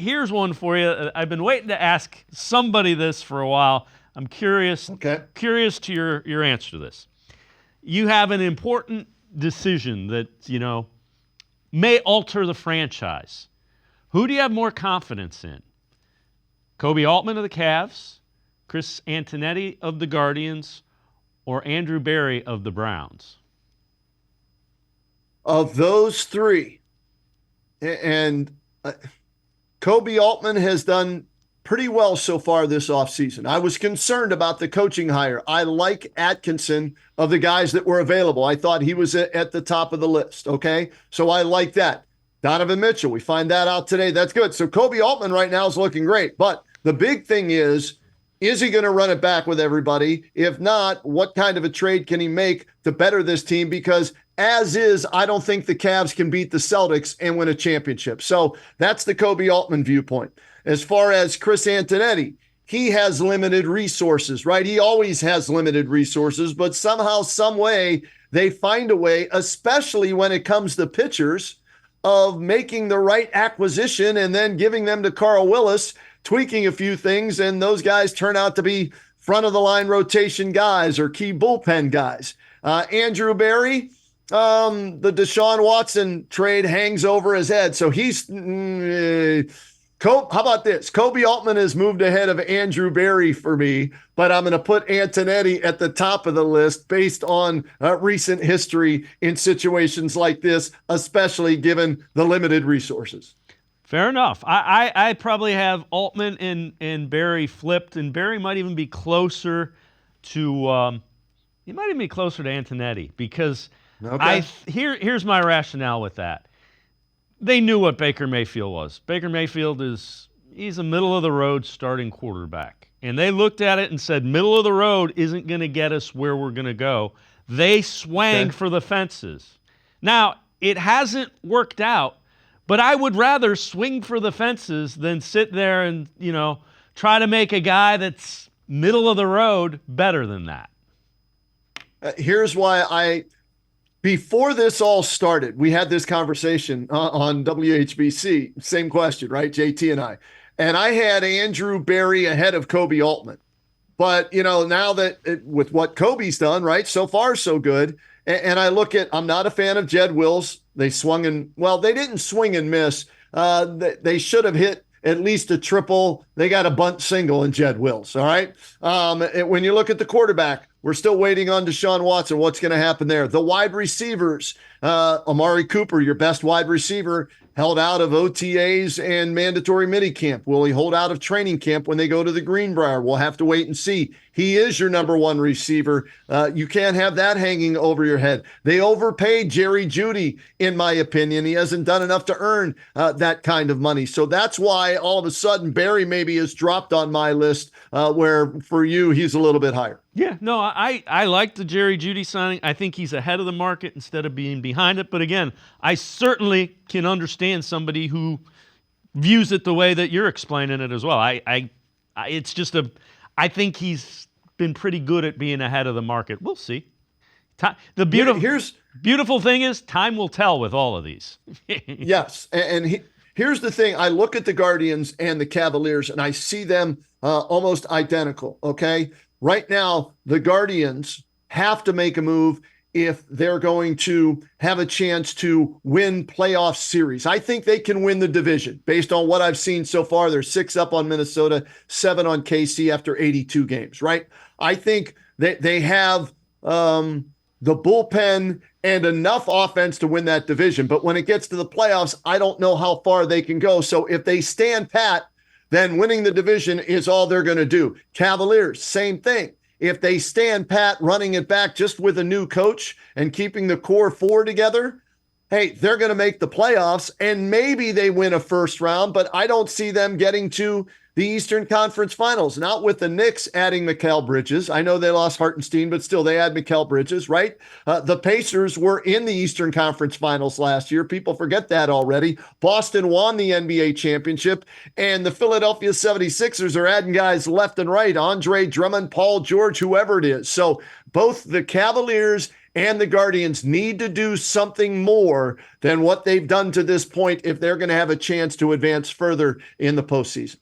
here's one for you. I've been waiting to ask somebody this for a while. I'm curious. Okay. Curious to your answer to this. You have an important decision that may alter the franchise. Who do you have more confidence in? Koby Altman of the Cavs, Chris Antonetti of the Guardians, or Andrew Berry of the Browns? Of those three, and Koby Altman has done pretty well so far this offseason. I was concerned about the coaching hire. I like Atkinson of the guys that were available. I thought he was at the top of the list, okay? So I like that. Donovan Mitchell, we find that out today. That's good. So Koby Altman right now is looking great. But the big thing is he going to run it back with everybody? If not, what kind of a trade can he make to better this team? Because as is, I don't think the Cavs can beat the Celtics and win a championship. So that's the Koby Altman viewpoint. As far as Chris Antonetti, he has limited resources, right? He always has limited resources, but somehow, some way, they find a way, especially when it comes to pitchers, of making the right acquisition and then giving them to Carl Willis, tweaking a few things, and those guys turn out to be front-of-the-line rotation guys or key bullpen guys. Andrew Berry, the Deshaun Watson trade hangs over his head, so he's how about this? Koby Altman has moved ahead of Andrew Berry for me, but I'm going to put Antonetti at the top of the list based on recent history in situations like this, especially given the limited resources. Fair enough. I probably have Altman and Berry flipped, and Berry might even be closer to Antonetti because here's my rationale with that. They knew what Baker Mayfield was. Baker Mayfield he's a middle-of-the-road starting quarterback. And they looked at it and said, middle of the road isn't going to get us where we're going to go. They swang for the fences. Now, it hasn't worked out, but I would rather swing for the fences than sit there and, try to make a guy that's middle of the road better than that. Here's why before this all started, we had this conversation on WHBC. Same question, right? JT and I. And I had Andrew Berry ahead of Koby Altman. But, now that with what Kobe's done, right, so far so good. And I look at, I'm not a fan of Jed Wills. They didn't swing and miss. They should have hit at least a triple. They got a bunt single in Jed Wills, all right? When you look at the quarterback, we're still waiting on Deshaun Watson. What's going to happen there? The wide receivers, Amari Cooper, your best wide receiver, held out of OTAs and mandatory minicamp. Will he hold out of training camp when they go to the Greenbrier? We'll have to wait and see. He is your number one receiver. You can't have that hanging over your head. They overpaid Jerry Jeudy, in my opinion. He hasn't done enough to earn that kind of money. So that's why all of a sudden Berry maybe is dropped on my list, where for you, he's a little bit higher. Yeah, no, I like the Jerry Jeudy signing. I think he's ahead of the market instead of being behind it. But again, I certainly can understand somebody who views it the way that you're explaining it as well. I think he's been pretty good at being ahead of the market. We'll see. The beautiful thing is time will tell with all of these. Yes, and here's the thing. I look at the Guardians and the Cavaliers, and I see them almost identical, okay? Right now, the Guardians have to make a move if they're going to have a chance to win playoff series. I think they can win the division based on what I've seen so far. They're 6 up on Minnesota, 7 on KC after 82 games, right? I think that they have the bullpen and enough offense to win that division. But when it gets to the playoffs, I don't know how far they can go. So if they stand pat, then winning the division is all they're going to do. Cavaliers, same thing. If they stand pat, running it back just with a new coach and keeping the core 4 together, hey, they're going to make the playoffs and maybe they win a first round, but I don't see them getting to the Eastern Conference Finals. Not with the Knicks adding Mikal Bridges. I know they lost Hartenstein, but still they add Mikal Bridges, right? The Pacers were in the Eastern Conference Finals last year. People forget that already. Boston won the NBA championship, and the Philadelphia 76ers are adding guys left and right. Andre Drummond, Paul George, whoever it is. So both the Cavaliers and the Guardians need to do something more than what they've done to this point if they're going to have a chance to advance further in the postseason.